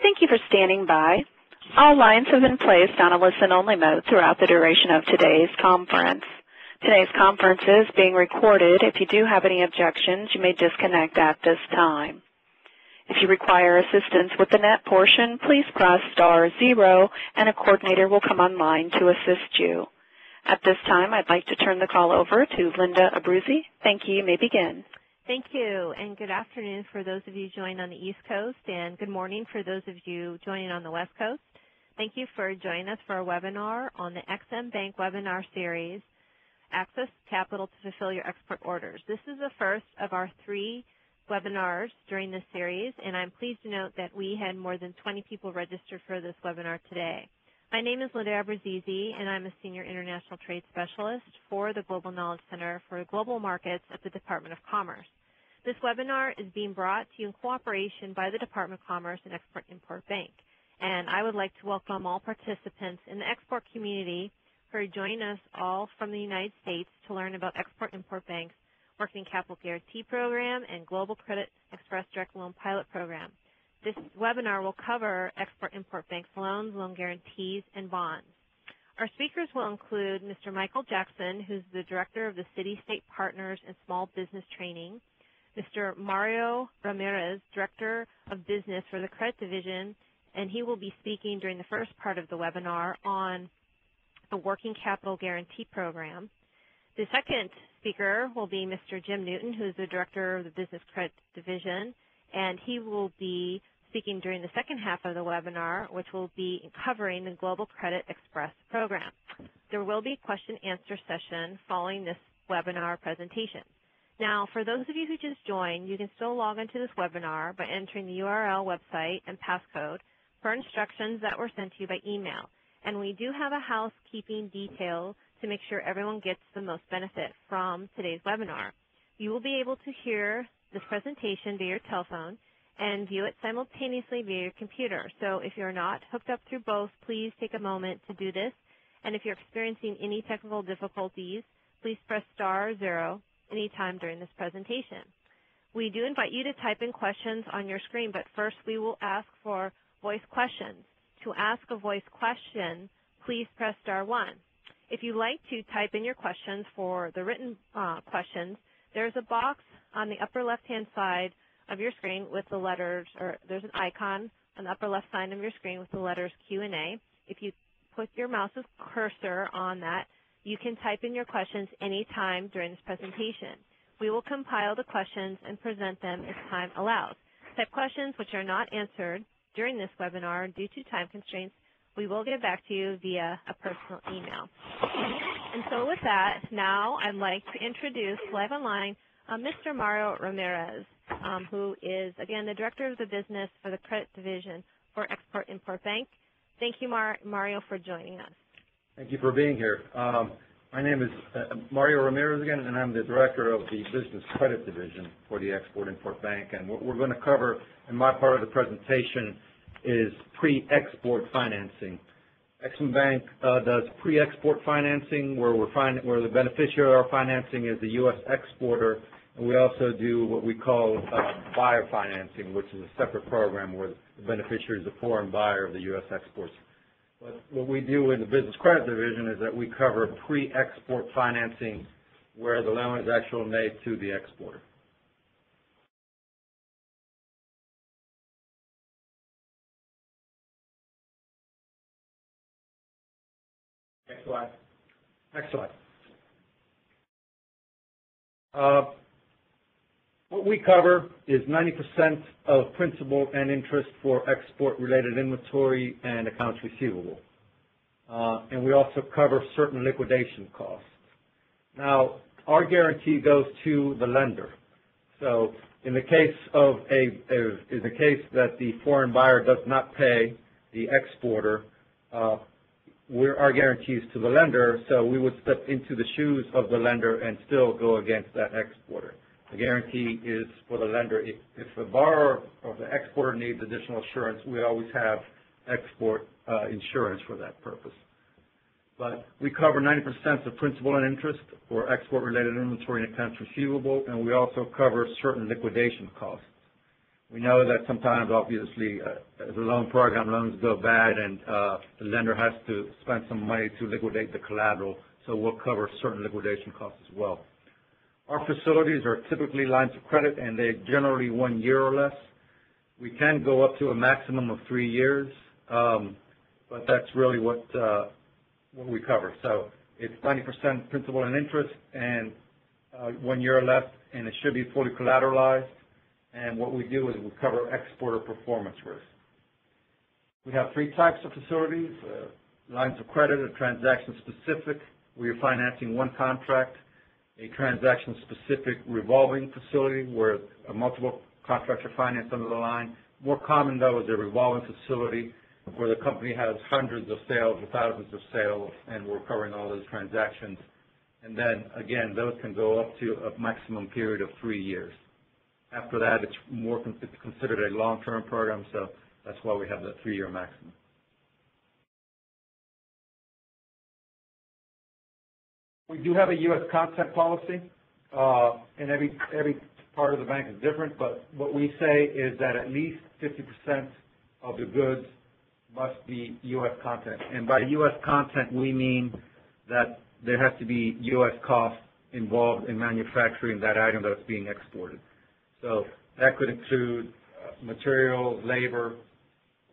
Thank you for standing by. All lines have been placed on a listen-only mode throughout the duration of today's conference. Today's conference is being recorded. If you do have any objections, you may disconnect at this time. If you require assistance with the net portion, please press *0 and a coordinator will come online to assist you. At this time, I'd like to turn the call over to Linda Abruzzi. Thank you. You may begin. Thank you, and good afternoon for those of you joining on the East Coast, and good morning for those of you joining on the West Coast. Thank you for joining us for our webinar on the XM Bank webinar series, Access Capital to Fulfill Your Export Orders. This is the first of our 3 webinars during this series, and I'm pleased to note that we had more than 20 people registered for this webinar today. My name is Linda Abruzzi, and I'm a Senior International Trade Specialist for the Global Knowledge Center for Global Markets at the Department of Commerce. This webinar is being brought to you in cooperation by the Department of Commerce and Export-Import Bank. And I would like to welcome all participants in the export community who are joining us all from the United States to learn about Export-Import Bank's Working Capital Guarantee Program and Global Credit Express Direct Loan Pilot Program. This webinar will cover Export-Import Bank's loans, loan guarantees, and bonds. Our speakers will include Mr. Michael Jackson, who's the Director of the City, State Partners, and Small Business Training, Mr. Mario Ramirez, Director of Business for the Credit Division, and he will be speaking during the first part of the webinar on the Working Capital Guarantee Program. The second speaker will be Mr. Jim Newton, who is the Director of the Business Credit Division, and he will be speaking during the second half of the webinar, which will be covering the Global Credit Express program. There will be a question-answer session following this webinar presentation. Now, for those of you who just joined, you can still log into this webinar by entering the URL, website, and passcode for instructions that were sent to you by email. And we do have a housekeeping detail to make sure everyone gets the most benefit from today's webinar. You will be able to hear this presentation via your telephone and view it simultaneously via your computer. So if you're not hooked up through both, please take a moment to do this. And if you're experiencing any technical difficulties, please press *0 anytime during this presentation. We do invite you to type in questions on your screen, but first we will ask for voice questions. To ask a voice question, please press *1. If you'd like to type in your questions for the written questions, there's a box on the upper left-hand side of your screen with the letters, or there's an icon on the upper left side of your screen with the letters Q&A. If you put your mouse's cursor on that, you can type in your questions anytime during this presentation. We will compile the questions and present them as time allows. Type questions which are not answered during this webinar due to time constraints, we will get back to you via a personal email. And so with that, now I'd like to introduce live online Mr. Mario Ramirez, who is, again, the Director of the Business for the Credit Division for Export-Import Bank. Thank you, Mario, for joining us. Thank you for being here. My name is Mario Ramirez again, and I'm the Director of the Business Credit Division for the Export-Import Bank. And what we're going to cover in my part of the presentation is pre-export financing. XM Bank does pre-export financing where the beneficiary of our financing is the U.S. exporter, and we also do what we call buyer financing, which is a separate program where the beneficiary is a foreign buyer of the U.S. exports. But what we do in the Business Credit Division is that we cover pre-export financing where the loan is actually made to the exporter. Next slide. Next slide. What we cover is 90% of principal and interest for export-related inventory and accounts receivable. And we also cover certain liquidation costs. Now, our guarantee goes to the lender. So in the case that the foreign buyer does not pay the exporter, our guarantee is to the lender, so we would step into the shoes of the lender and still go against that exporter. The guarantee is for the lender. If the borrower or the exporter needs additional assurance, we always have export insurance for that purpose. But we cover 90% of principal and interest for export-related inventory and accounts receivable, and we also cover certain liquidation costs. We know that sometimes, obviously, as a loan program, loans go bad, and the lender has to spend some money to liquidate the collateral, so we'll cover certain liquidation costs as well. Our facilities are typically lines of credit, and they're generally 1 year or less. We can go up to a maximum of 3 years, but that's really what we cover. So it's 90% principal and interest, and 1 year or less, and it should be fully collateralized. And what we do is we cover exporter performance risk. We have 3 types of facilities: lines of credit, a transaction-specific, where you're financing one contract; a transaction-specific revolving facility, where multiple contracts are financed under the line. More common, though, is a revolving facility, where the company has hundreds of sales or thousands of sales, and we're covering all those transactions. And then, again, those can go up to a maximum period of 3 years. After that, it's considered a long-term program, so that's why we have the 3-year maximum. We do have a U.S. content policy, and every part of the bank is different, but what we say is that at least 50% of the goods must be U.S. content. And by U.S. content, we mean that there has to be U.S. costs involved in manufacturing that item that's being exported. So that could include material, labor,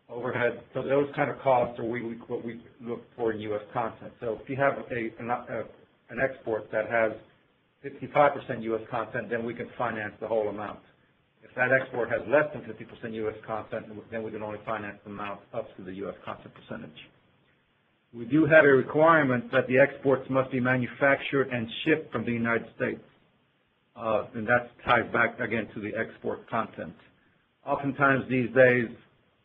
overhead. So those kind of costs are what we look for in U.S. content. So if you have an export that has 55% U.S. content, then we can finance the whole amount. If that export has less than 50% U.S. content, then we can only finance the amount up to the U.S. content percentage. We do have a requirement that the exports must be manufactured and shipped from the United States. And that ties back, again, to the export content. Oftentimes these days,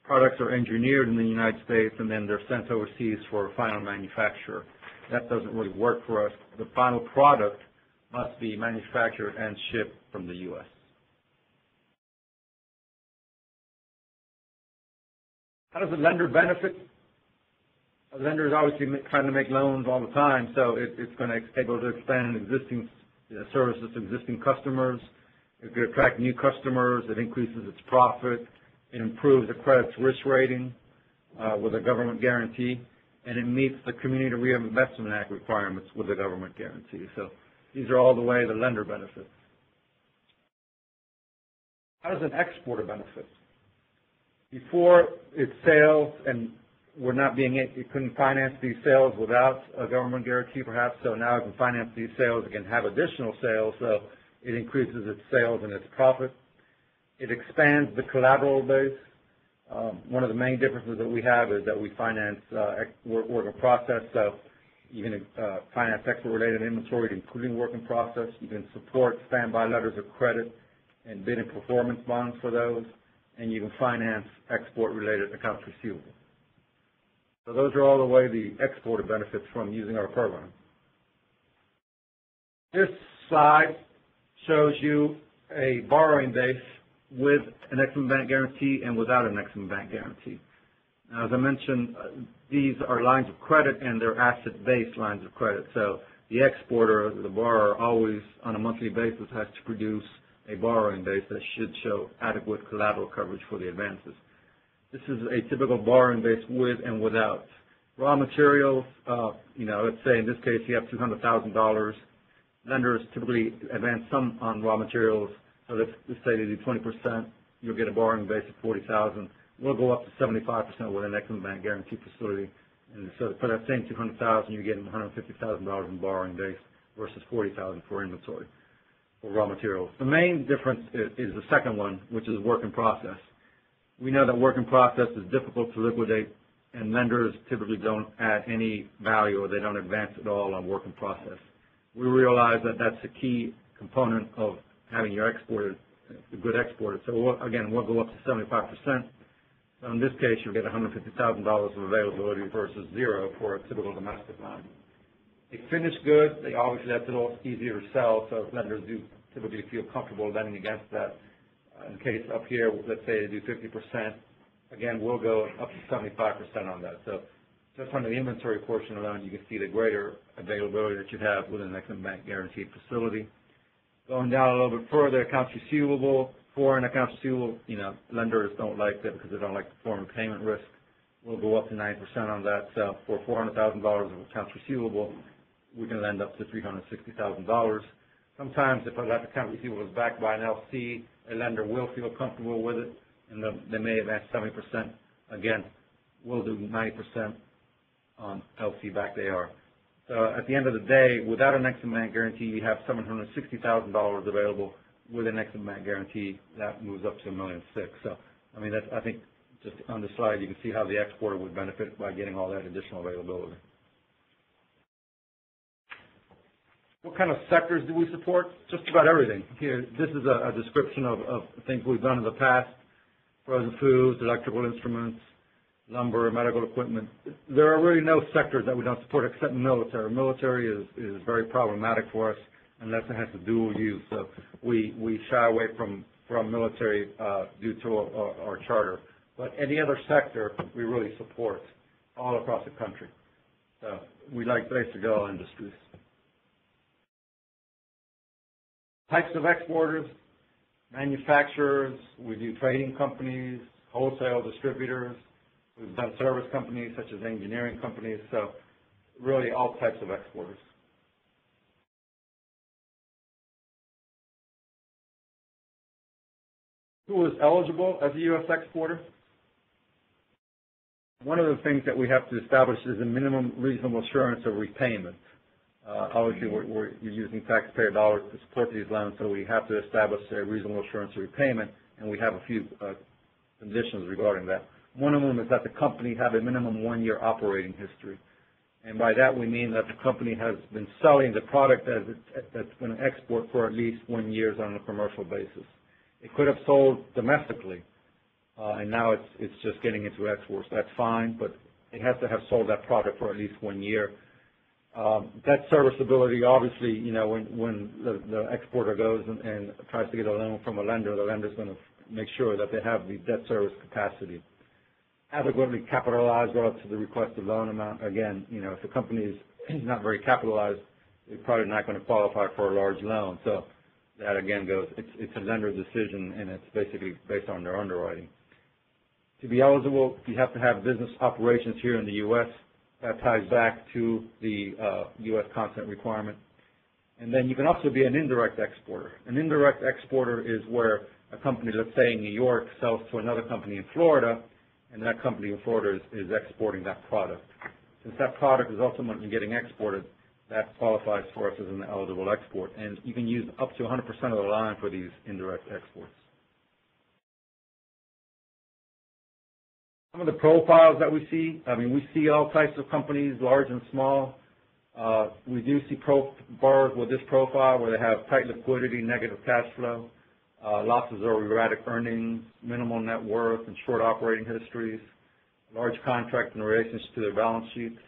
products are engineered in the United States and then they're sent overseas for final manufacture. That doesn't really work for us. The final product must be manufactured and shipped from the U.S. How does the lender benefit? A lender is obviously trying to make loans all the time, so it's going to be able to expand existing services to existing customers. It could attract new customers. It increases its profit. It improves the credit's risk rating with a government guarantee, and it meets the Community Reinvestment Act requirements with a government guarantee. So these are all the way the lender benefits. How does an exporter benefit? Before its sales, and it couldn't finance these sales without a government guarantee, perhaps, so now it can finance these sales. It can have additional sales, so it increases its sales and its profit. It expands the collateral base. One of the main differences that we have is that we finance work in process, so you can finance export-related inventory, including work in process. You can support standby letters of credit and bid and performance bonds for those, and you can finance export-related accounts receivable. So those are all the way the exporter benefits from using our program. This slide shows you a borrowing base with an Ex-Im Bank guarantee and without an Ex-Im Bank guarantee. Now, as I mentioned, these are lines of credit and they're asset-based lines of credit. So the exporter, the borrower, always on a monthly basis has to produce a borrowing base that should show adequate collateral coverage for the advances. This is a typical borrowing base with and without. Raw materials, let's say in this case you have $200,000. Lenders typically advance some on raw materials. So let's say they do 20%, you'll get a borrowing base of $40,000. We'll go up to 75% with an Ex-Im Bank guarantee facility. And so for that same $200,000, you're getting $150,000 in borrowing base versus $40,000 for inventory, for raw materials. The main difference is the second one, which is work in process. We know that work in process is difficult to liquidate, and lenders typically don't add any value or they don't advance at all on work in process. We realize that that's a key component of having your exporter, a good exporter. So we'll go up to 75%. So in this case, you'll get $150,000 of availability versus zero for a typical domestic line. A finished good, obviously that's a little easier to sell, so lenders do typically feel comfortable lending against that. In case up here, let's say they do 50%, again, we'll go up to 75% on that. So just under the inventory portion alone, you can see the greater availability that you have with an Ex-Im Bank guaranteed facility. Going down a little bit further, accounts receivable, foreign accounts receivable, lenders don't like that because they don't like the foreign payment risk. We'll go up to 9% on that. So for $400,000 of accounts receivable, we can lend up to $360,000. Sometimes if that account receivable is backed by an LC, a lender will feel comfortable with it, and they may advance 70%. Again, we'll do 90% on LC-backed AR. So at the end of the day, without an Exim Bank guarantee, you have $760,000 available. With an Exim Bank guarantee, that moves up to $1.6 million. So, I mean, I think just on the slide, you can see how the exporter would benefit by getting all that additional availability. What kind of sectors do we support? Just about everything. Here, this is a description of things we've done in the past: frozen foods, electrical instruments, lumber, medical equipment. There are really no sectors that we don't support except military. Military is very problematic for us unless it has a dual use. So we shy away from military due to our charter. But any other sector we really support all across the country. So we like basic oil industries. Types of exporters: manufacturers, we do trading companies, wholesale distributors, we've done service companies such as engineering companies, so really all types of exporters. Who is eligible as a U.S. exporter? One of the things that we have to establish is a minimum reasonable assurance of repayment. Obviously, we're using taxpayer dollars to support these loans, so we have to establish a reasonable assurance of repayment, and we have a few conditions regarding that. One of them is that the company have a minimum 1-year operating history. And by that we mean that the company has been selling the product that's going to export for at least 1 year on a commercial basis. It could have sold domestically, and now it's just getting into exports. That's fine, but it has to have sold that product for at least 1 year. Debt serviceability, obviously, when the exporter goes and tries to get a loan from a lender, the lender's going to make sure that they have the debt service capacity. Adequately capitalized relative to the requested loan amount. Again, if the company is not very capitalized, they're probably not going to qualify for a large loan. So that again it's a lender decision, and it's basically based on their underwriting. To be eligible, you have to have business operations here in the U.S. That ties back to the U.S. content requirement. And then you can also be an indirect exporter. An indirect exporter is where a company, let's say in New York, sells to another company in Florida, and that company in Florida is exporting that product. Since that product is ultimately getting exported, that qualifies for us as an eligible export. And you can use up to 100% of the line for these indirect exports. Some of the profiles that we see, we see all types of companies, large and small. We do see borrowers with this profile where they have tight liquidity, negative cash flow, losses or erratic earnings, minimal net worth, and short operating histories, large contract in relation to their balance sheets.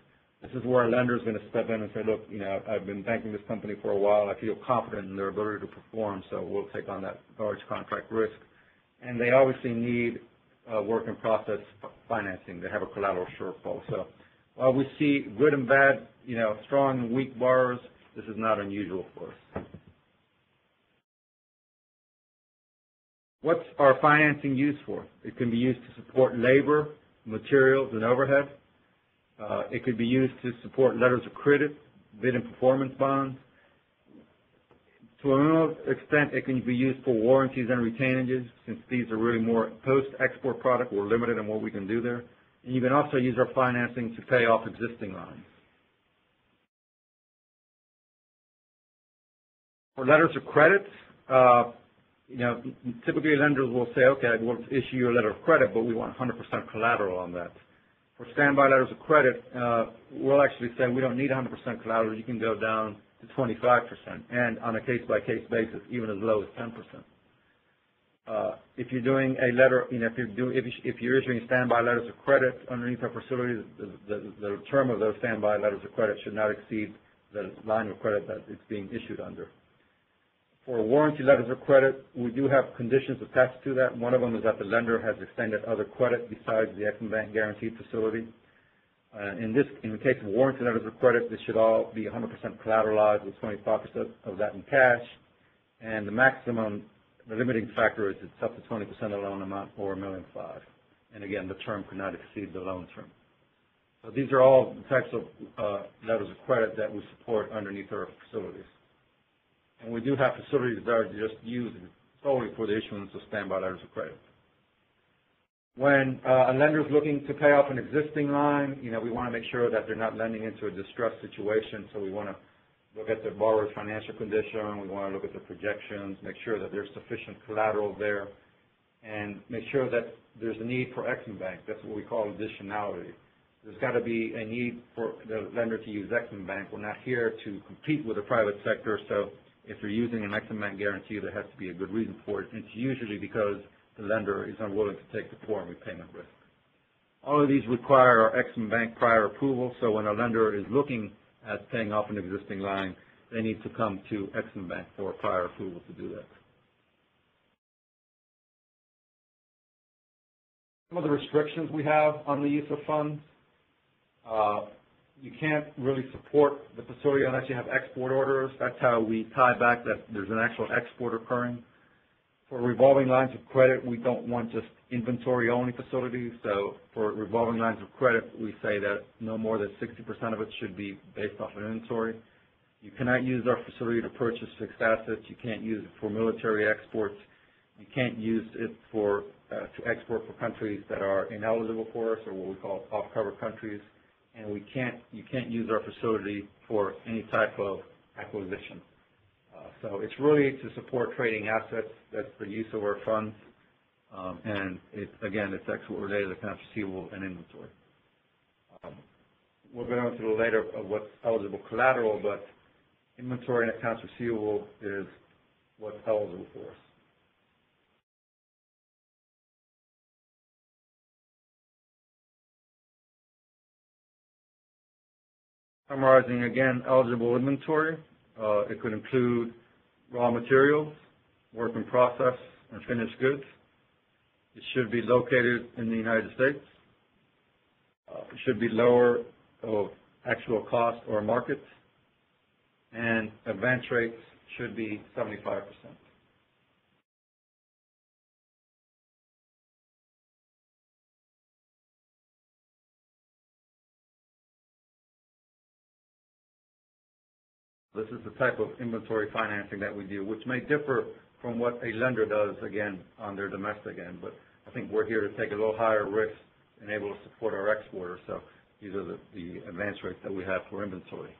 This is where a lender is going to step in and say, look, I've been banking this company for a while. I feel confident in their ability to perform, so we'll take on that large contract risk. And they obviously need work in process financing. They have a collateral shortfall. So while we see good and bad, strong and weak borrowers, this is not unusual for us. What's our financing used for? It can be used to support labor, materials, and overhead. It could be used to support letters of credit, bid and performance bonds. To a minimal extent, it can be used for warranties and retainages, since these are really more post-export product. We're limited in what we can do there. And you can also use our financing to pay off existing lines. For letters of credit, typically lenders will say, okay, we'll issue you a letter of credit, but we want 100% collateral on that. For standby letters of credit, we'll actually say we don't need 100% collateral. You can go down to 25%, and on a case-by-case basis, even as low as 10%. If you're doing a letter, if you're issuing standby letters of credit underneath our facilities, the term of those standby letters of credit should not exceed the line of credit that it's being issued under. For warranty letters of credit, we do have conditions attached to that. One of them is that the lender has extended other credit besides the Exim Bank guaranteed facility. In the case of warranty letters of credit, this should all be 100% collateralized with 25% of that in cash, and the maximum the limiting factor is it's up to 20% of the loan amount or $1.5 million. And again, the term could not exceed the loan term. So these are all the types of letters of credit that we support underneath our facilities. And we do have facilities that are just used solely for the issuance of standby letters of credit. When a lender is looking to pay off an existing line, we want to make sure that they're not lending into a distressed situation. So we want to look at the borrower's financial condition. We want to look at the projections, make sure that there's sufficient collateral there, and make sure that there's a need for Ex-Im Bank. That's what we call additionality. There's got to be a need for the lender to use Ex-Im Bank. We're not here to compete with the private sector, so if they're using an Ex-Im Bank guarantee, there has to be a good reason for it. It's usually because the lender is unwilling to take the foreign repayment risk. All of these require our Ex-Im Bank prior approval, so when a lender is looking at paying off an existing line, they need to come to Ex-Im Bank for prior approval to do that. Some of the restrictions we have on the use of funds. You can't really support the facility unless you have export orders. That's how we tie back that there's an actual export occurring. For revolving lines of credit, we don't want just inventory-only facilities. So for revolving lines of credit, we say that no more than 60% of it should be based off of inventory. You cannot use our facility to purchase fixed assets. You can't use it for military exports. You can't use it for to export for countries that are ineligible for us, or what we call off-cover countries. And you can't use our facility for any type of acquisition. So it's really to support trading assets. That's the use of our funds. And again, it's export-related accounts receivable and inventory. We'll go into a little later of what's eligible collateral, but inventory and accounts receivable is what's eligible for us. Summarizing again, eligible inventory. It could include raw materials, work in process, and finished goods. It should be located in the United States. It should be lower of actual cost or market. And advance rates should be 75%. This is the type of inventory financing that we do, which may differ from what a lender does, again, on their domestic end. But I think we're here to take a little higher risk and able to support our exporters. So these are the advance rates that we have for inventory.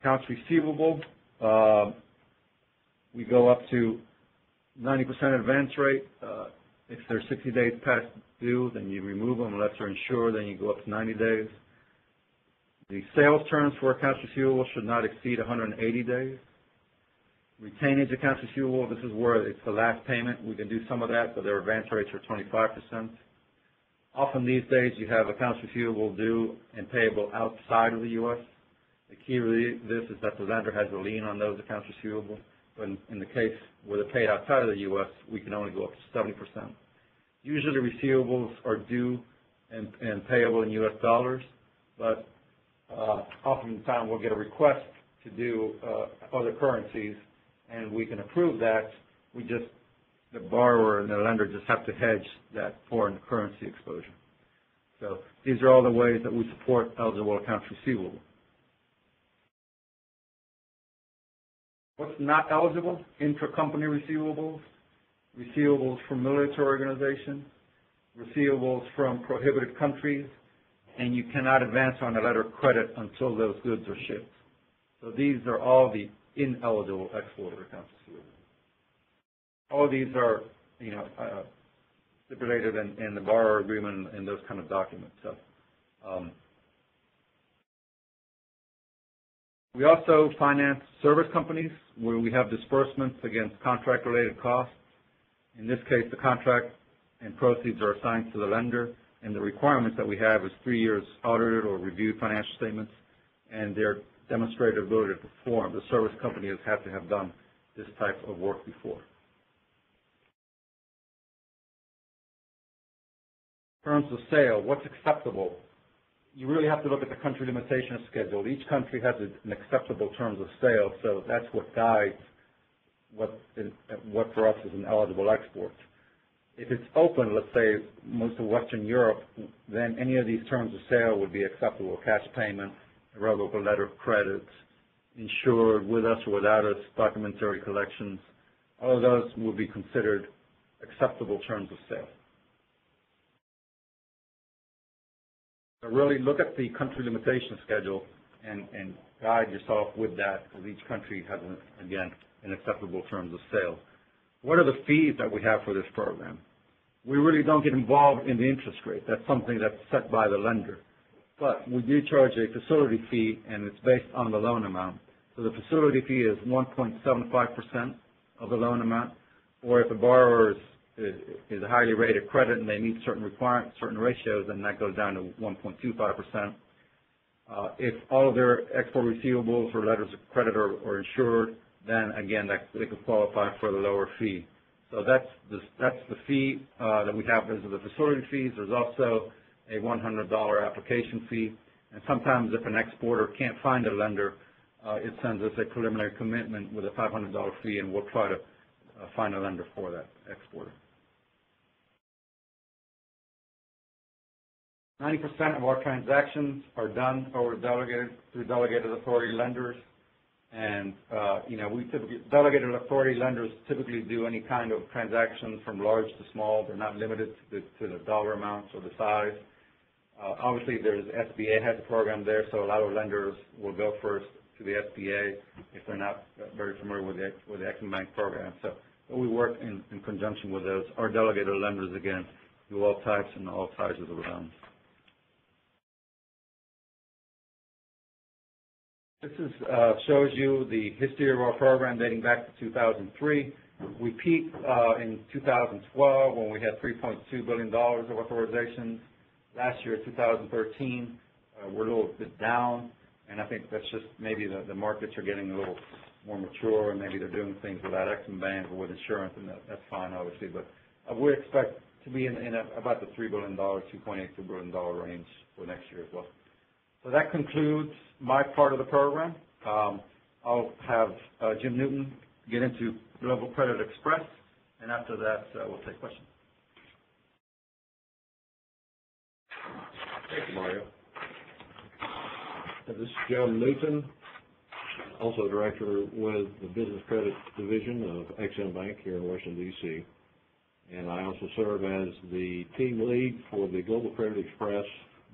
Accounts receivable, we go up to 90% advance rate. If they're 60 days past due, then you remove them. Unless they're insured, then you go up to 90 days. The sales terms for accounts receivable should not exceed 180 days. Retainage accounts receivable, this is where it's the last payment. We can do some of that, but their advance rates are 25%. Often these days you have accounts receivable due and payable outside of the U.S. The key to this is that the lender has a lien on those accounts receivable. But in the case where they're paid outside of the U.S., we can only go up to 70%. Usually receivables are due and payable in U.S. dollars, but oftentimes we'll get a request to do other currencies, and we can approve that. The borrower and the lender just have to hedge that foreign currency exposure. So these are all the ways that we support eligible accounts receivable. What's not eligible? Intracompany receivables, receivables from military organizations, receivables from prohibited countries, and you cannot advance on a letter of credit until those goods are shipped. So these are all the ineligible exporter accounts receivable. All of these are, stipulated in the borrower agreement and those kind of documents. So, we also finance service companies where we have disbursements against contract-related costs. In this case, the contract and proceeds are assigned to the lender, and the requirements that we have is 3 years audited or reviewed financial statements, and their demonstrated ability to perform. The service company has had to have done this type of work before. In terms of sale, what's acceptable? You really have to look at the country limitation schedule. Each country has an acceptable terms of sale, so that's what guides what for us is an eligible export. If it's open, let's say most of Western Europe, then any of these terms of sale would be acceptable: cash payment, irrevocable letter of credit, insured with us or without us, documentary collections. All of those will be considered acceptable terms of sale. So really look at the country limitation schedule and guide yourself with that, because each country has, again, an acceptable terms of sale. What are the fees that we have for this program? We really don't get involved in the interest rate. That's something that's set by the lender. But we do charge a facility fee, and it's based on the loan amount. So the facility fee is 1.75% of the loan amount, or if a borrower is a highly rated credit and they meet certain requirements, certain ratios, then that goes down to 1.25%. If all of their export receivables or letters of credit are insured, then again they could qualify for the lower fee. So that's the fee that we have. Those are the facility fees. There's also a $100 application fee, and sometimes if an exporter can't find a lender, it sends us a preliminary commitment with a $500 fee, and we'll try to find a lender for that exporter. 90% of our transactions are done through delegated authority lenders, and delegated authority lenders typically do any kind of transaction from large to small. They're not limited to the dollar amounts or the size. Obviously, there's SBA has a program there, so a lot of lenders will go first to the SBA if they're not very familiar with the Ex-Im Bank program. So we work in conjunction with those. Our delegated lenders, again, do all types and all sizes of loans. This shows you the history of our program dating back to 2003. We peaked in 2012 when we had $3.2 billion of authorizations. Last year, 2013, we're a little bit down, and I think that's just maybe the markets are getting a little more mature, and maybe they're doing things without Ex-Im Bank or with insurance, and that's fine, obviously. But we expect to be in about the $3 billion, $2.82 billion range for next year as well. So that concludes my part of the program. I'll have Jim Newton get into Global Credit Express, and after that, we'll take questions. Thank you, Mario. This is Jim Newton, also director with the Business Credit Division of Ex-Im Bank here in Washington, D.C. And I also serve as the team lead for the Global Credit Express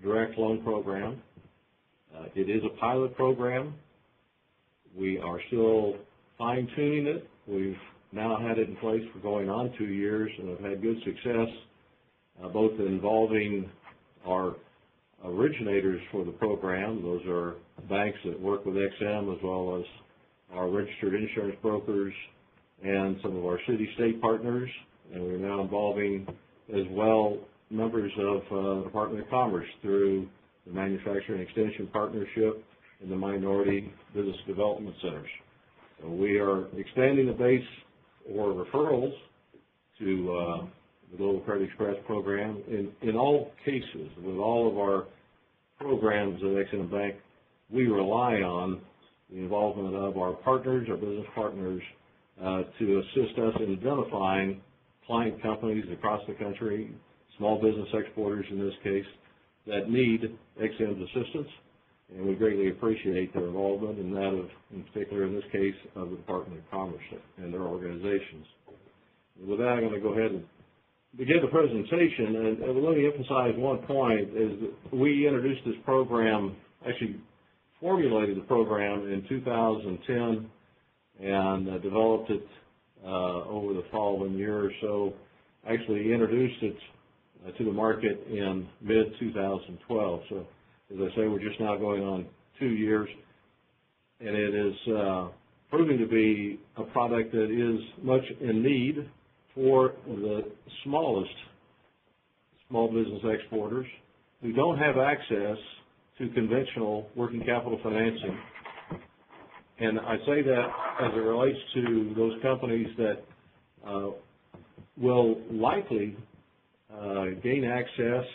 Direct Loan Program. It is a pilot program. We are still fine-tuning it. We've now had it in place for going on 2 years and have had good success, both involving our originators for the program. Those are banks that work with Ex-Im, as well as our registered insurance brokers and some of our city-state partners. And we're now involving as well members of the Department of Commerce through the Manufacturing Extension Partnership and the Minority Business Development Centers. So we are expanding the base or referrals to the Global Credit Express program. In all cases, with all of our programs at Ex-Im Bank, we rely on the involvement of our partners, our business partners, to assist us in identifying client companies across the country, small business exporters in this case, that need Ex-Im's assistance, and we greatly appreciate their involvement in that of, in particular in this case, of the Department of Commerce and their organizations. With that, I'm going to go ahead and begin the presentation, and let me emphasize one point, is that we introduced this program, actually formulated the program in 2010 and developed it over the following year or so, actually introduced it to the market in mid-2012. So, as I say, we're just now going on 2 years, and it is proving to be a product that is much in need for the smallest small business exporters who don't have access to conventional working capital financing. And I say that as it relates to those companies that will likely gain access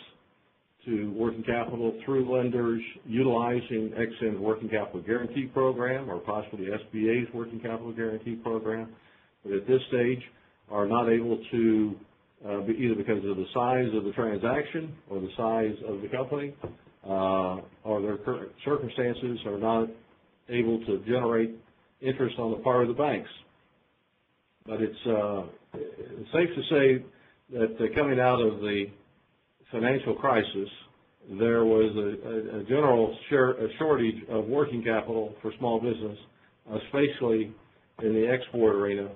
to working capital through lenders utilizing Ex-Im's Working Capital Guarantee Program or possibly SBA's Working Capital Guarantee Program. but at this stage are not able to, either because of the size of the transaction or the size of the company, or their current circumstances are not able to generate interest on the part of the banks. But it's safe to say that coming out of the financial crisis, there was a general shortage of working capital for small business, especially in the export arena,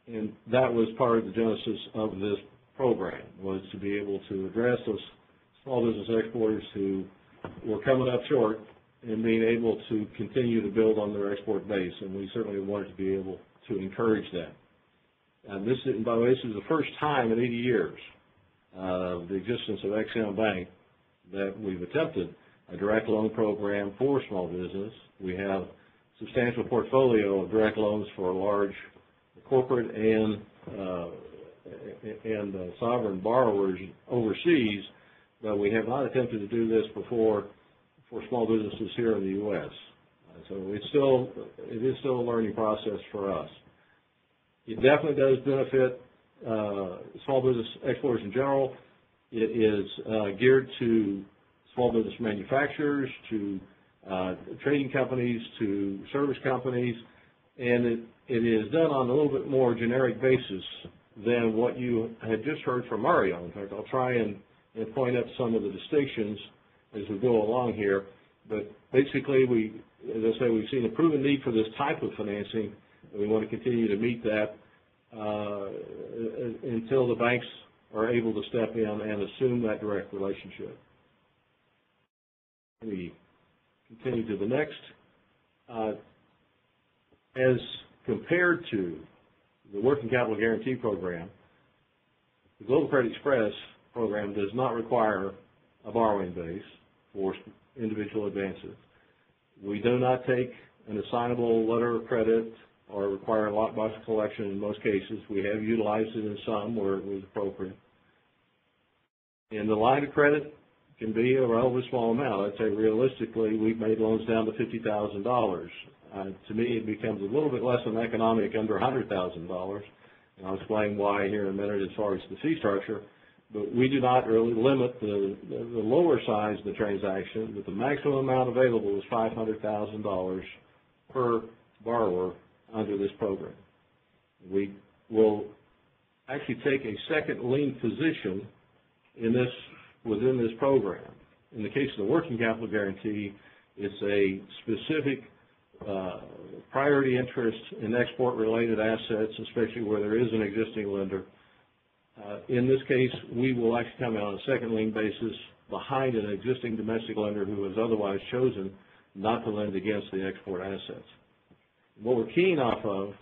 and that was part of the genesis of this program, was to be able to address those small business exporters who were coming up short and being able to continue to build on their export base, and we certainly wanted to be able to encourage that. And this, by the way, this is the first time in 80 years of the existence of XM Bank that we've attempted a direct loan program for small business. We have a substantial portfolio of direct loans for large corporate and sovereign borrowers overseas, but we have not attempted to do this before for small businesses here in the U.S. So it is still a learning process for us. It definitely does benefit small business exporters in general. It is geared to small business manufacturers, to trading companies, to service companies, and it is done on a little bit more generic basis than what you had just heard from Mario. In fact, I'll try and point out some of the distinctions as we go along here. But basically, as I say, we've seen a proven need for this type of financing, and we want to continue to meet that until the banks are able to step in and assume that direct relationship. We continue to the next. As compared to the Working Capital Guarantee Program, the Global Credit Express program does not require a borrowing base for individual advances. We do not take an assignable letter of credit or require a lockbox collection in most cases. We have utilized it in some where it was appropriate. And the line of credit can be a relatively small amount. I'd say realistically, we've made loans down to $50,000. To me, it becomes a little bit less than economic under $100,000. And I'll explain why here in a minute as far as the fee structure. But we do not really limit the lower size of the transaction, but the maximum amount available is $500,000 per borrower under this program. We will actually take a second lien position within this program. In the case of the Working Capital Guarantee, it's a specific priority interest in export-related assets, especially where there is an existing lender. In this case, we will actually come out on a second lien basis behind an existing domestic lender who has otherwise chosen not to lend against the export assets. What we're keying off of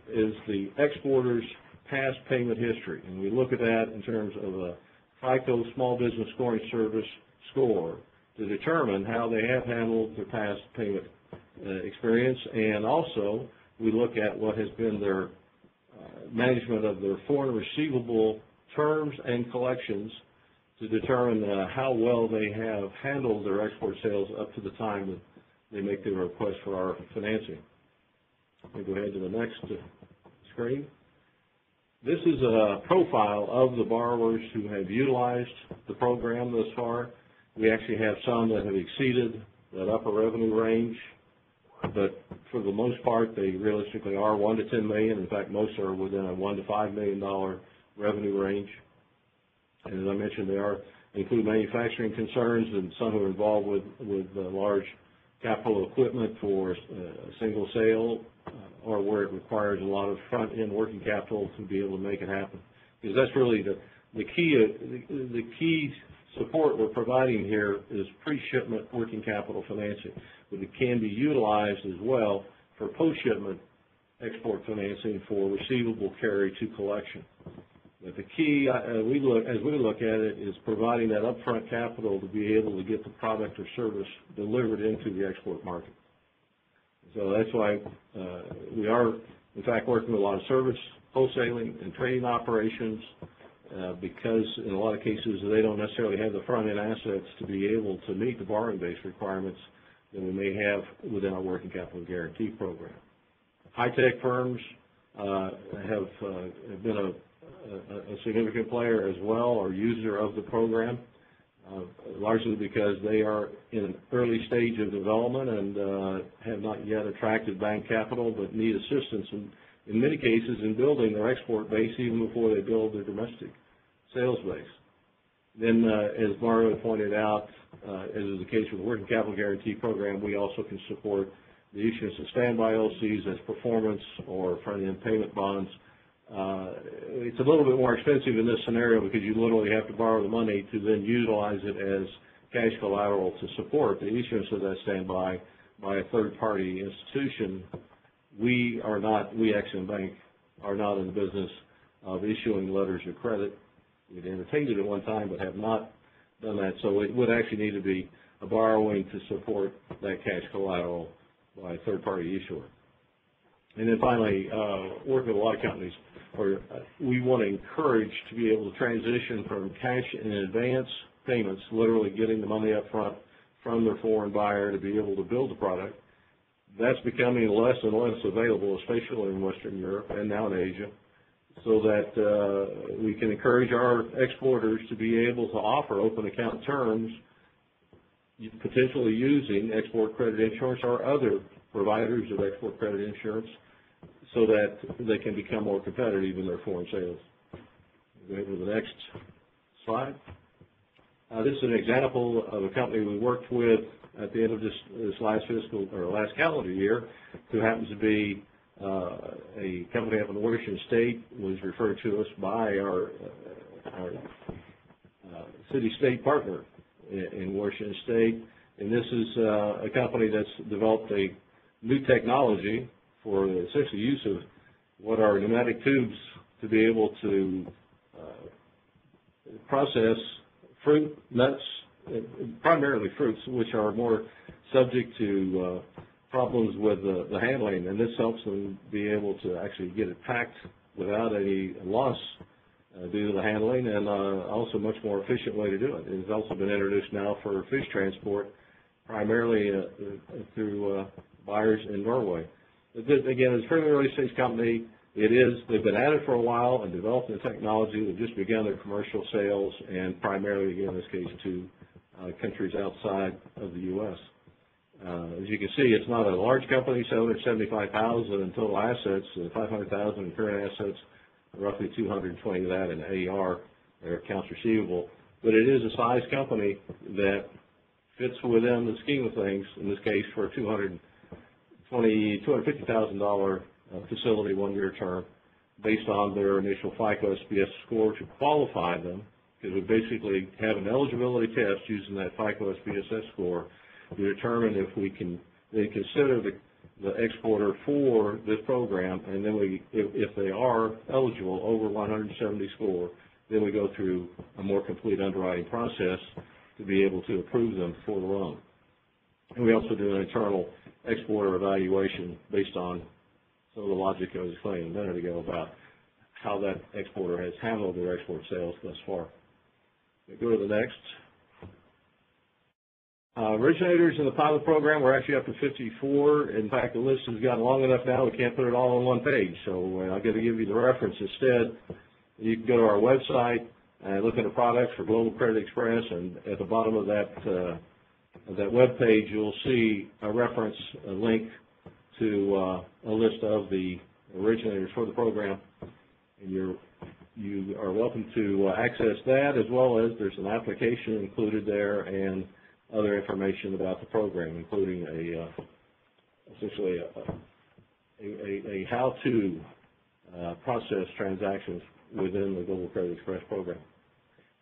is the exporter's past payment history, and we look at that in terms of a FICO Small Business Scoring Service score to determine how they have handled their past payment experience, and also we look at what has been their management of their foreign receivable terms and collections to determine how well they have handled their export sales up to the time that they make their request for our financing. Let me go ahead to the next screen. This is a profile of the borrowers who have utilized the program thus far. We actually have some that have exceeded that upper revenue range, but for the most part, they realistically are $1 to $10 million. In fact, most are within a $1 to $5 million revenue range. And as I mentioned, they include manufacturing concerns, and some who are involved with large capital equipment for a single sale, or where it requires a lot of front-end working capital to be able to make it happen. Because that's really the key support we're providing here is pre-shipment working capital financing, but it can be utilized as well for post-shipment export financing for receivable carry to collection. But the key, as we look at it, is providing that upfront capital to be able to get the product or service delivered into the export market. So that's why we are, in fact, working with a lot of service, wholesaling, and trading operations, because in a lot of cases they don't necessarily have the front-end assets to be able to meet the borrowing base requirements that we may have within our Working Capital Guarantee Program. High-tech firms have been a significant player as well, or user of the program, largely because they are in an early stage of development and have not yet attracted bank capital, but need assistance in many cases in building their export base even before they build their domestic sales base. Then, as Mario pointed out, as is the case with the Working Capital Guarantee Program, we also can support the issuance of standby LCs as performance or front-end payment bonds. It's a little bit more expensive in this scenario because you literally have to borrow the money to then utilize it as cash collateral to support the issuance of that standby by a third-party institution. We Ex-Im Bank, are not in the business of issuing letters of credit. We'd entertained it at one time, but have not done that. So it would actually need to be a borrowing to support that cash collateral by a third-party issuer. And then finally, working with a lot of companies, we want to encourage to be able to transition from cash in advance payments, literally getting the money up front from their foreign buyer to be able to build the product. That's becoming less and less available, especially in Western Europe and now in Asia, so that we can encourage our exporters to be able to offer open account terms, potentially using export credit insurance or other providers of export credit insurance, so that they can become more competitive in their foreign sales. Go ahead to the next slide. This is an example of a company we worked with at the end of this last calendar year, who happens to be a company up in Washington State, was referred to us by our city-state partner in Washington State. And this is a company that's developed a new technology for essentially use of what are pneumatic tubes to be able to process fruit, nuts, primarily fruits, which are more subject to problems with the handling, and this helps them be able to actually get it packed without any loss due to the handling, and also a much more efficient way to do it. It's also been introduced now for fish transport, primarily through buyers in Norway. Again, it's a fairly early stage company. They've been at it for a while and developed the technology. They've just begun their commercial sales, and primarily, again, in this case, to countries outside of the U.S. As you can see, it's not a large company, $775,000 in total assets, $500,000 in current assets, roughly $220 of that in AR, or accounts receivable. But it is a size company that fits within the scheme of things, in this case, for a $250,000 facility, one-year term, based on their initial FICO SPS score to qualify them, because we basically have an eligibility test using that FICO SPSS score to determine if they consider the exporter for this program, and then if they are eligible over 170 score, then we go through a more complete underwriting process to be able to approve them for the loan. And we also do an internal exporter evaluation based on some of the logic I was explaining a minute ago about how that exporter has handled their export sales thus far. Go to the next. Originators in the pilot program, we're actually up to 54. In fact, the list has gotten long enough now we can't put it all on one page, so I'm going to give you the reference instead. You can go to our website and look at the products for Global Credit Express, and at the bottom of that web page, you'll see a reference, a link to a list of the originators for the program, and you are welcome to access that, as well as there's an application included there and other information about the program, including essentially a how-to process transactions within the Global Credit Express program.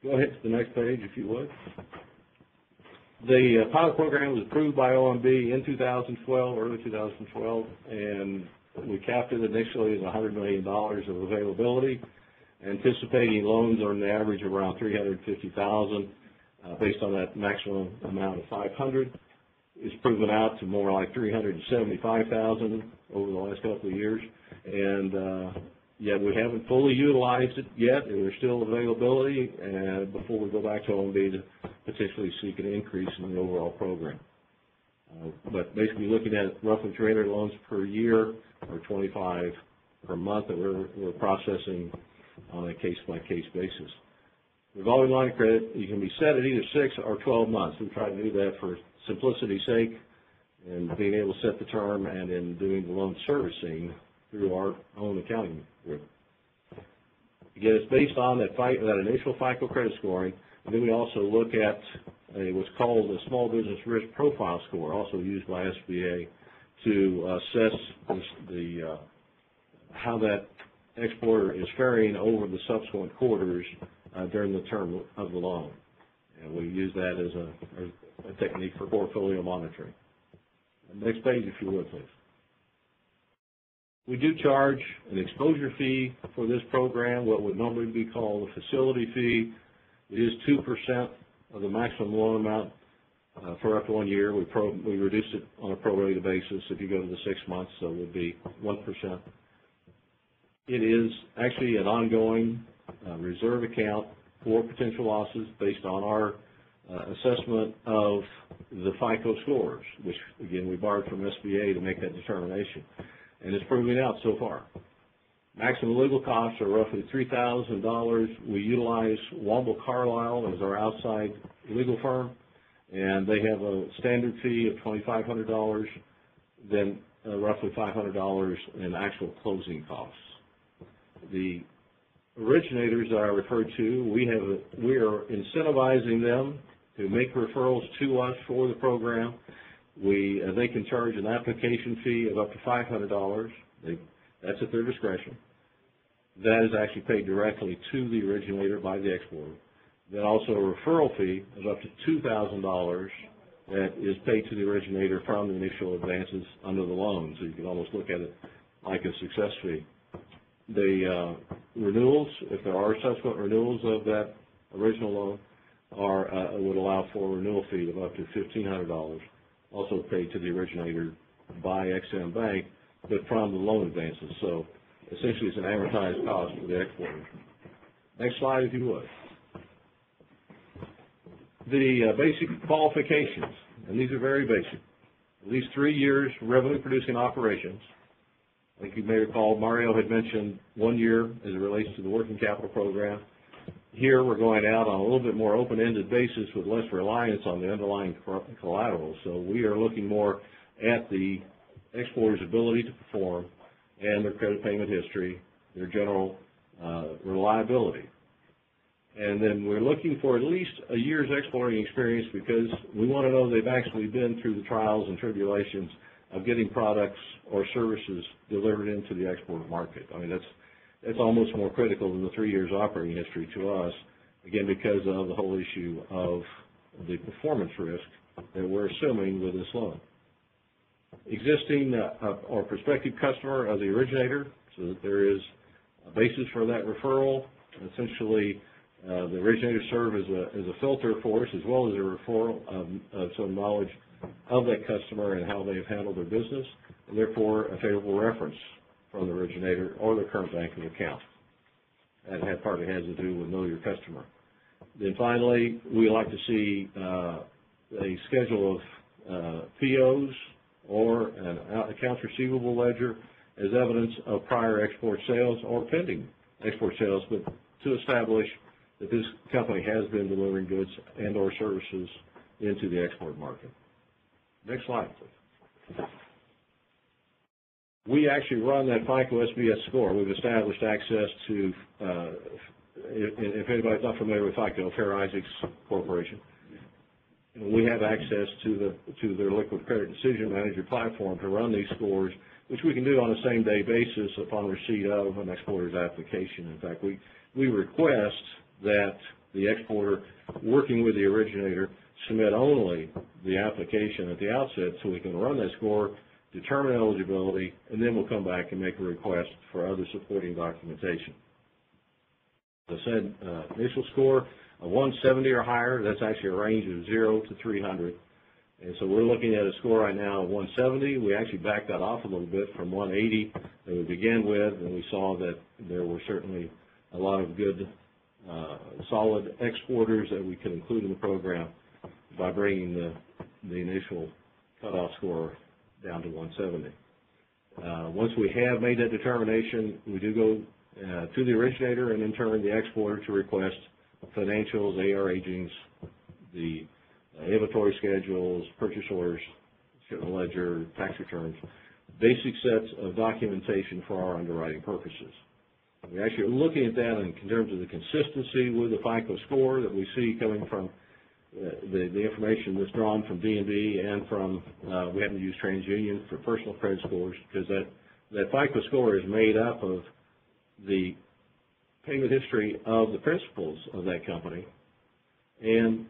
Go ahead to the next page, if you would. The pilot program was approved by OMB in 2012, early 2012, and we capped it initially as $100 million of availability, anticipating loans on the average of around $350,000 based on that maximum amount of $500. It's proven out to more like $375,000 over the last couple of years, and yet we haven't fully utilized it yet. There's still availability, and before we go back to OMB to potentially seek an increase in the overall program. But basically looking at roughly 300 loans per year, or 25 per month that we're processing on a case-by-case basis. Revolving line of credit, you can be set at either 6 or 12 months. We try to do that for simplicity's sake and being able to set the term and in doing the loan servicing through our own accounting group. Again, it's based on that initial FICO credit scoring, and then we also look at what's called a Small Business Risk Profile Score, also used by SBA, to assess how that exporter is faring over the subsequent quarters during the term of the loan. And we use that as a technique for portfolio monitoring. Next page, if you would, please. We do charge an exposure fee for this program, what would normally be called a facility fee. It is 2% of the maximum loan amount for up to 1 year. We reduce it on a prorated basis if you go to the 6 months, so it would be 1%. It is actually an ongoing reserve account for potential losses based on our assessment of the FICO scores, which, again, we borrowed from SBA to make that determination. And it's proving out so far. Maximum legal costs are roughly $3,000. We utilize Womble Carlisle as our outside legal firm, and they have a standard fee of $2,500, then roughly $500 in actual closing costs. The originators that I referred to, we are incentivizing them to make referrals to us for the program. They can charge an application fee of up to $500. That's at their discretion. That is actually paid directly to the originator by the exporter. Then also a referral fee of up to $2,000 that is paid to the originator from the initial advances under the loan. So you can almost look at it like a success fee. The renewals, if there are subsequent renewals of that original loan, would allow for a renewal fee of up to $1,500, also paid to the originator by XM Bank, but from the loan advances. So essentially it's an amortized cost for the exporter. Next slide, if you would. The basic qualifications, and these are very basic. At least 3 years revenue-producing operations. I think you may recall Mario had mentioned 1 year as it relates to the working capital program. Here we're going out on a little bit more open-ended basis with less reliance on the underlying collateral. So we are looking more at the exporter's ability to perform and their credit payment history, their general reliability. And then we're looking for at least a year's exporting experience because we want to know they've actually been through the trials and tribulations of getting products or services delivered into the export market. I mean, that's almost more critical than the 3 years operating history to us, again, because of the whole issue of the performance risk that we're assuming with this loan. Existing or prospective customer of the originator, so that there is a basis for that referral. Essentially, the originator serve as a filter for us, as well as a referral of some knowledge of that customer and how they've handled their business, and therefore a favorable reference from the originator or their current banking account. That partly has to do with know your customer. Then finally, we like to see a schedule of POs or an accounts receivable ledger as evidence of prior export sales or pending export sales, but to establish that this company has been delivering goods and or services into the export market. Next slide, please. We actually run that FICO SBS score. We've established access to, if anybody's not familiar with FICO, Fair Isaacs Corporation, we have access to their liquid credit decision manager platform to run these scores, which we can do on a same-day basis upon receipt of an exporter's application. In fact, we request that the exporter, working with the originator, submit only the application at the outset so we can run that score, determine eligibility, and then we'll come back and make a request for other supporting documentation. As I said, initial score of 170 or higher, that's actually a range of 0 to 300. And so we're looking at a score right now of 170. We actually backed that off a little bit from 180 that we began with, and we saw that there were certainly a lot of good, solid exporters that we could include in the program by bringing the initial cutoff score down to 170. Once we have made that determination, we do go to the originator and in turn the exporter to request financials, AR agings, the inventory schedules, purchase orders, shipment ledger, tax returns, basic sets of documentation for our underwriting purposes. We're actually looking at that in terms of the consistency with the FICO score that we see coming from the information that's drawn from D&B and from, we happen to use TransUnion for personal credit scores, because that FICO score is made up of the payment history of the principals of that company and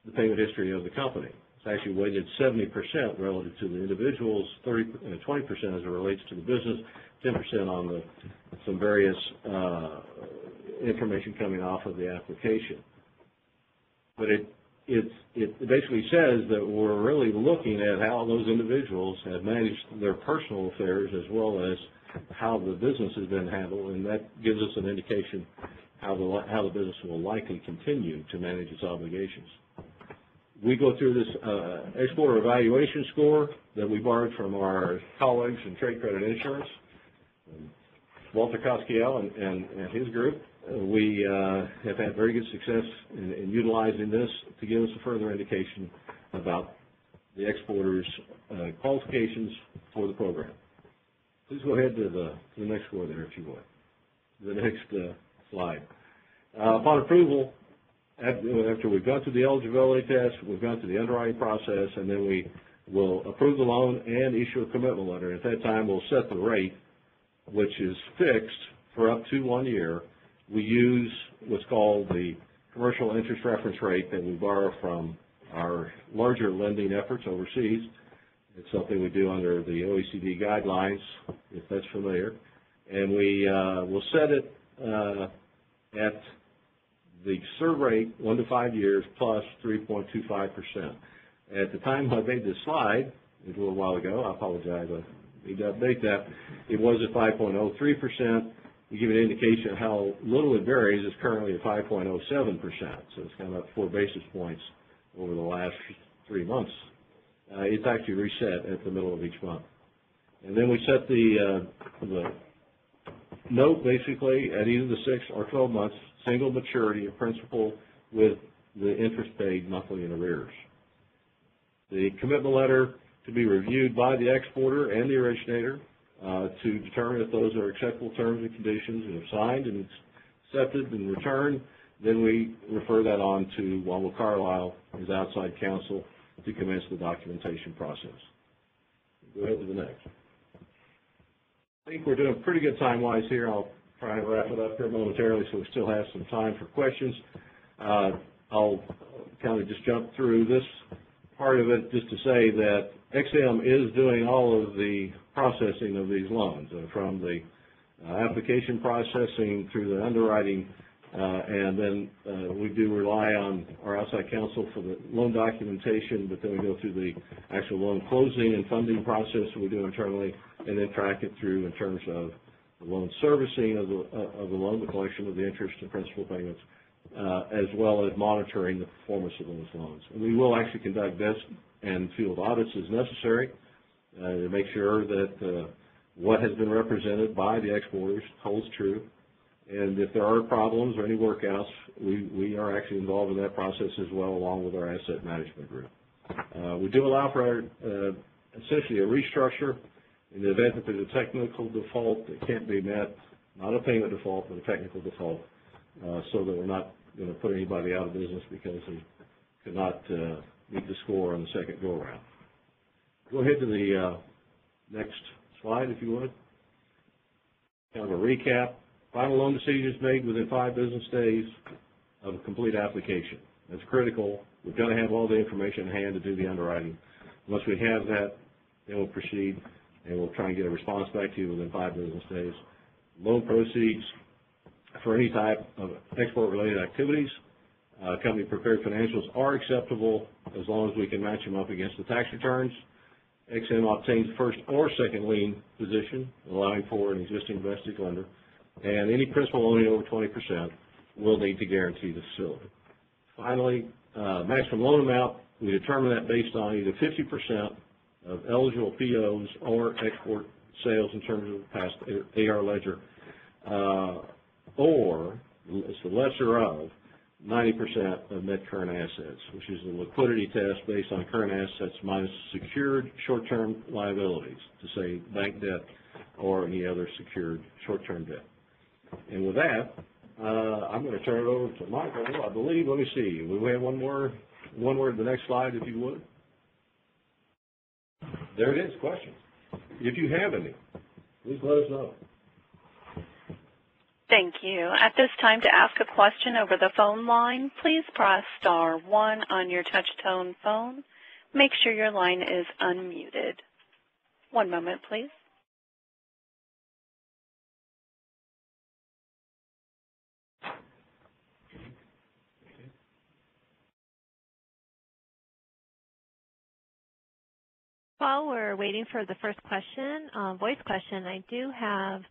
the payment history of the company. It's actually weighted 70% relative to the individuals, 20% as it relates to the business, 10% on some various information coming off of the application. But it basically says that we're really looking at how those individuals have managed their personal affairs as well as how the business has been handled, and that gives us an indication how the business will likely continue to manage its obligations. We go through this exporter evaluation score that we borrowed from our colleagues in Trade Credit Insurance, Walter Koskiel and his group. We have had very good success in utilizing this to give us a further indication about the exporter's qualifications for the program. Please go ahead to the next score there, if you would. The next slide. Upon approval, after we've gone through the eligibility test, we've gone through the underwriting process, and then we will approve the loan and issue a commitment letter. At that time, we'll set the rate, which is fixed for up to 1 year. We use what's called the commercial interest reference rate that we borrow from our larger lending efforts overseas. It's something we do under the OECD guidelines, if that's familiar. And we will set it at the serve rate, 1 to 5 years, plus 3.25%. At the time I made this slide, a little while ago, I apologize, I need to update that, it was at 5.03%. We give an indication of how little it varies. It's currently at 5.07%, so it's gone up 4 basis points over the last 3 months. It's actually reset at the middle of each month. And then we set the note basically at either the 6 or 12 months, single maturity of principal with the interest paid monthly in arrears. The commitment letter to be reviewed by the exporter and the originator to determine if those are acceptable terms and conditions, and if signed and accepted and returned, then we refer that on to Womble Carlisle, his outside counsel, to commence the documentation process. Go ahead to the next. I think we're doing pretty good time-wise here. I'll try and wrap it up here momentarily so we still have some time for questions. I'll kind of just jump through this part of it just to say that XM is doing all of the processing of these loans, from the application processing through the underwriting, and then we do rely on our outside counsel for the loan documentation, but then we go through the actual loan closing and funding process that we do internally, and then track it through in terms of the loan servicing of the loan, the collection of the interest and principal payments, as well as monitoring the performance of those loans. And we will actually conduct desk and field audits as necessary to make sure that what has been represented by the exporters holds true. And if there are problems or any workouts, we are actually involved in that process as well, along with our asset management group. We do allow for essentially a restructure in the event that there's a technical default that can't be met, not a payment default, but a technical default, so that we're not going to put anybody out of business because they could not meet the score on the second go-around. Go ahead to the next slide, if you would. Kind of a recap. Final loan decision is made within 5 business days of a complete application. That's critical. We've got to have all the information in hand to do the underwriting. Once we have that, then we'll proceed, and we'll try and get a response back to you within 5 business days. Loan proceeds for any type of export-related activities, company-prepared financials are acceptable as long as we can match them up against the tax returns. XM obtains first or second lien position, allowing for an existing domestic lender, and any principal owning over 20% will need to guarantee the facility. Finally, maximum loan amount, we determine that based on either 50% of eligible POs or export sales in terms of past AR ledger, or it's the lesser of 90% of net current assets, which is a liquidity test based on current assets minus secured short-term liabilities, to say bank debt or any other secured short-term debt. And with that, I'm going to turn it over to Michael. I believe, let me see, we have one word, the next slide, if you would. There it is, questions. If you have any, please let us know. Thank you. At this time, to ask a question over the phone line, please press *1 on your touch-tone phone. Make sure your line is unmuted. One moment, please. While we're waiting for the first question, voice question, I do have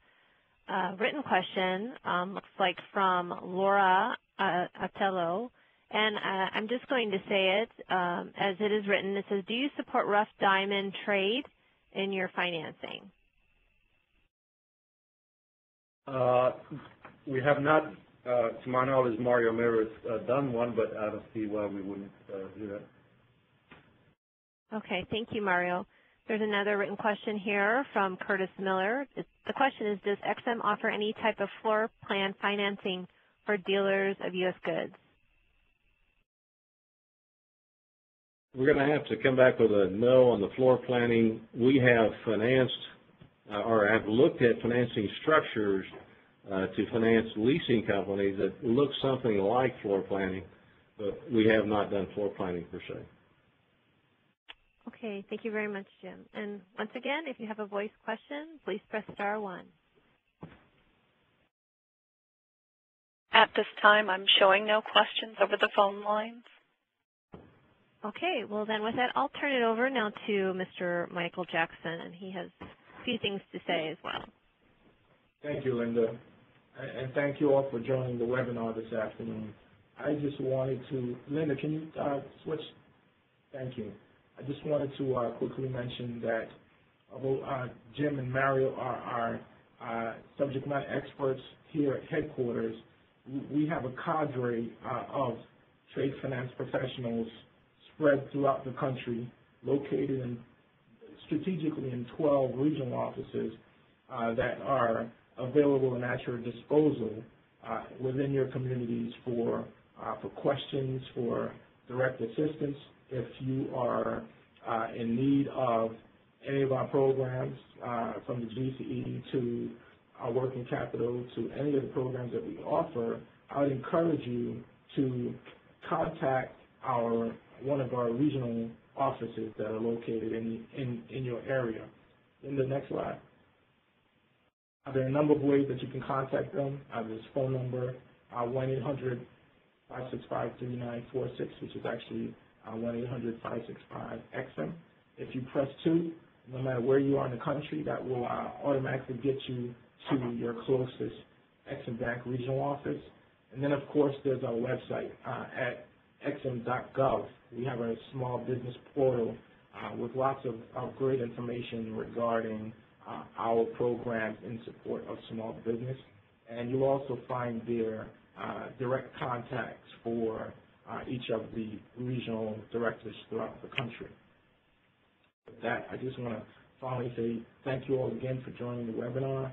a written question, looks like from Laura Atello, and I'm just going to say it as it is written. It says, do you support rough diamond trade in your financing? We have not, to my knowledge, Mario Ramirez done one, but I don't see why we wouldn't do that. Okay, thank you, Mario. There's another written question here from Curtis Miller. The question is, does XM offer any type of floor plan financing for dealers of U.S. goods? We're going to have to come back with a no on the floor planning. We have financed or have looked at financing structures to finance leasing companies that look something like floor planning, but we have not done floor planning per se. Okay, thank you very much, Jim. And once again, if you have a voice question, please press *1. At this time, I'm showing no questions over the phone lines. Okay, well then with that, I'll turn it over now to Mr. Michael Jackson, and he has a few things to say as well. Thank you, Linda, and thank you all for joining the webinar this afternoon. I just wanted to, Linda, can you switch? Thank you. I just wanted to quickly mention that although Jim and Mario are our subject matter experts here at headquarters, we have a cadre of trade finance professionals spread throughout the country, located strategically in 12 regional offices that are available and at your disposal within your communities for questions, for direct assistance. If you are in need of any of our programs, from the GCE to our working capital to any of the programs that we offer, I would encourage you to contact one of our regional offices that are located in your area. In the next slide. There are a number of ways that you can contact them. This phone number, 1-800-565-3946, which is actually 1-800-565-XM. If you press 2, no matter where you are in the country, that will automatically get you to your closest XM Bank regional office. And then, of course, there's our website at xm.gov. We have a small business portal with lots of great information regarding our programs in support of small business. And you'll also find there direct contacts for each of the regional directors throughout the country. With that, I just want to finally say thank you all again for joining the webinar.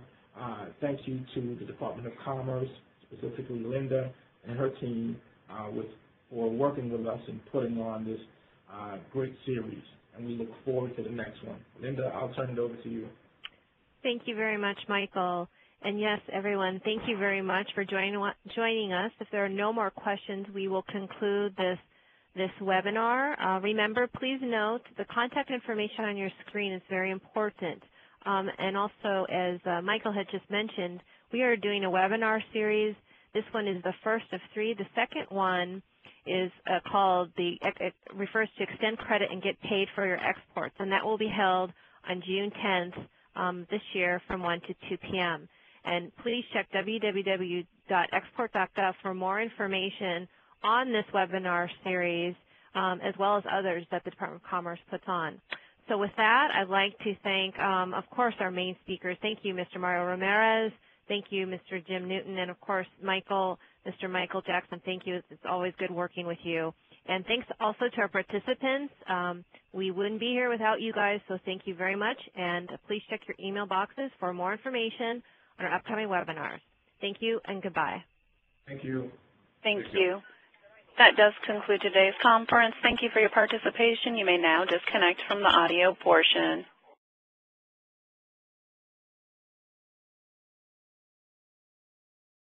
Thank you to the Department of Commerce, specifically Linda and her team, for working with us and putting on this great series. And we look forward to the next one. Linda, I'll turn it over to you. Thank you very much, Michael. And yes, everyone, thank you very much for joining us. If there are no more questions, we will conclude this webinar. Remember, please note the contact information on your screen is very important. And also, as Michael had just mentioned, we are doing a webinar series. This one is the first of 3. The second one is it refers to extend credit and get paid for your exports, and that will be held on June 10th this year from 1 to 2 p.m. And please check www.export.gov for more information on this webinar series, as well as others that the Department of Commerce puts on. So with that, I'd like to thank, of course, our main speakers. Thank you, Mr. Mario Ramirez. Thank you, Mr. Jim Newton. And, of course, Mr. Michael Jackson. Thank you. It's always good working with you. And thanks also to our participants. We wouldn't be here without you guys, so thank you very much. And please check your email boxes for more information on our upcoming webinars. Thank you and goodbye. Thank you. Thank you. That does conclude today's conference. Thank you for your participation. You may now disconnect from the audio portion.